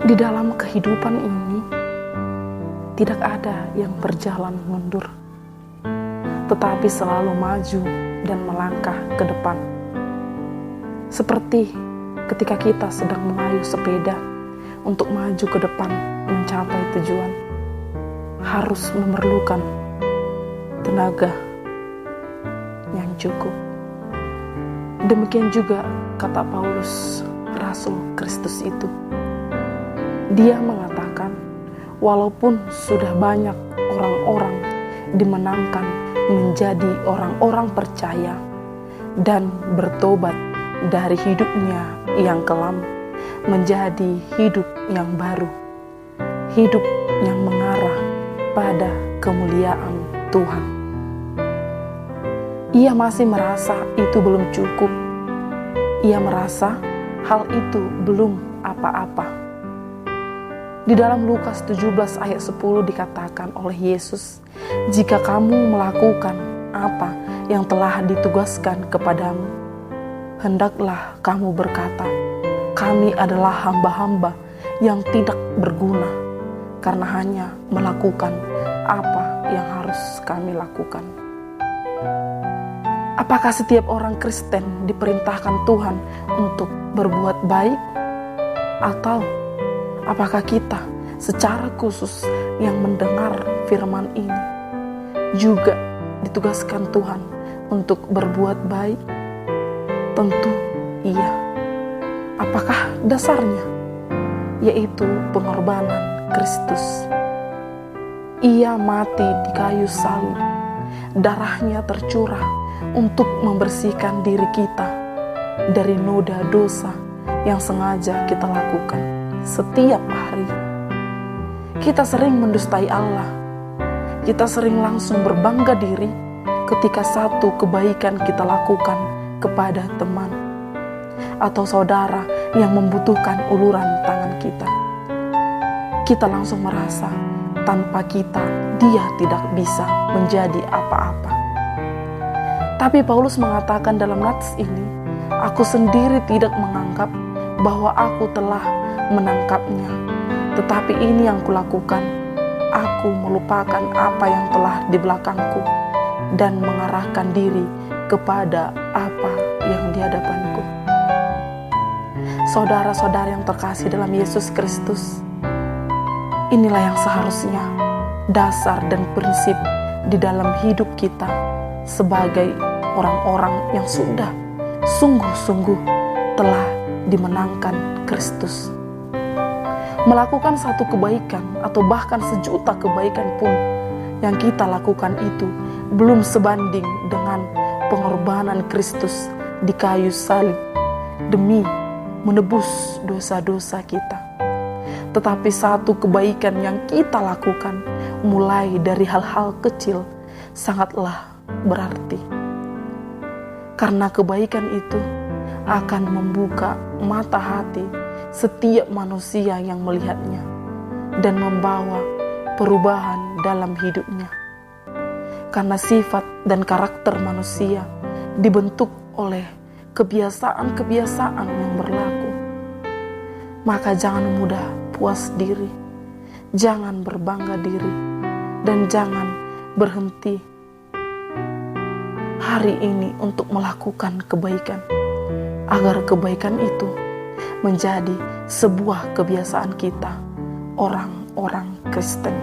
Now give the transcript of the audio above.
Di dalam kehidupan ini, tidak ada yang berjalan mundur, tetapi selalu maju dan melangkah ke depan. Seperti ketika kita sedang mengayuh sepeda untuk maju ke depan mencapai tujuan, harus memerlukan tenaga yang cukup. Demikian juga kata Paulus, Rasul Kristus itu. Dia mengatakan, walaupun sudah banyak orang-orang dimenangkan menjadi orang-orang percaya dan bertobat dari hidupnya yang kelam menjadi hidup yang baru, hidup yang mengarah pada kemuliaan Tuhan. Ia masih merasa itu belum cukup. Ia merasa hal itu belum apa-apa. Di dalam Lukas 17 ayat 10 dikatakan oleh Yesus, "Jika kamu melakukan apa yang telah ditugaskan kepadamu, hendaklah kamu berkata, kami adalah hamba-hamba yang tidak berguna, karena hanya melakukan apa yang harus kami lakukan." Apakah setiap orang Kristen diperintahkan Tuhan untuk berbuat baik? Atau apakah kita secara khusus yang mendengar firman ini juga ditugaskan Tuhan untuk berbuat baik? Tentu iya. Apakah dasarnya? Yaitu pengorbanan Kristus. Ia mati di kayu salib. Darahnya tercurah untuk membersihkan diri kita dari noda dosa yang sengaja kita lakukan setiap hari. Kita sering mendustai Allah. Kita sering langsung berbangga diri ketika satu kebaikan kita lakukan kepada teman atau saudara yang membutuhkan uluran tangan kita. Kita langsung merasa tanpa kita dia tidak bisa menjadi apa-apa. Tapi Paulus mengatakan dalam nats ini, "Aku sendiri tidak menganggap bahwa aku telah menangkapnya, tetapi ini yang kulakukan, aku melupakan apa yang telah di belakangku dan mengarahkan diri kepada apa yang di hadapanku." Saudara-saudara yang terkasih dalam Yesus Kristus, inilah yang seharusnya dasar dan prinsip di dalam hidup kita sebagai orang-orang yang sudah sungguh-sungguh telah dimenangkan Kristus. Melakukan satu kebaikan atau bahkan sejuta kebaikan pun yang kita lakukan itu belum sebanding dengan pengorbanan Kristus di kayu salib demi menebus dosa-dosa kita. Tetapi satu kebaikan yang kita lakukan mulai dari hal-hal kecil sangatlah berarti. Karena kebaikan itu akan membuka mata hati setiap manusia yang melihatnya dan membawa perubahan dalam hidupnya. Karena sifat dan karakter manusia dibentuk oleh kebiasaan-kebiasaan yang berlaku. Maka jangan mudah puas diri, jangan berbangga diri, dan jangan berhenti hari ini untuk melakukan kebaikan, agar kebaikan itu menjadi sebuah kebiasaan kita, orang-orang Kristen.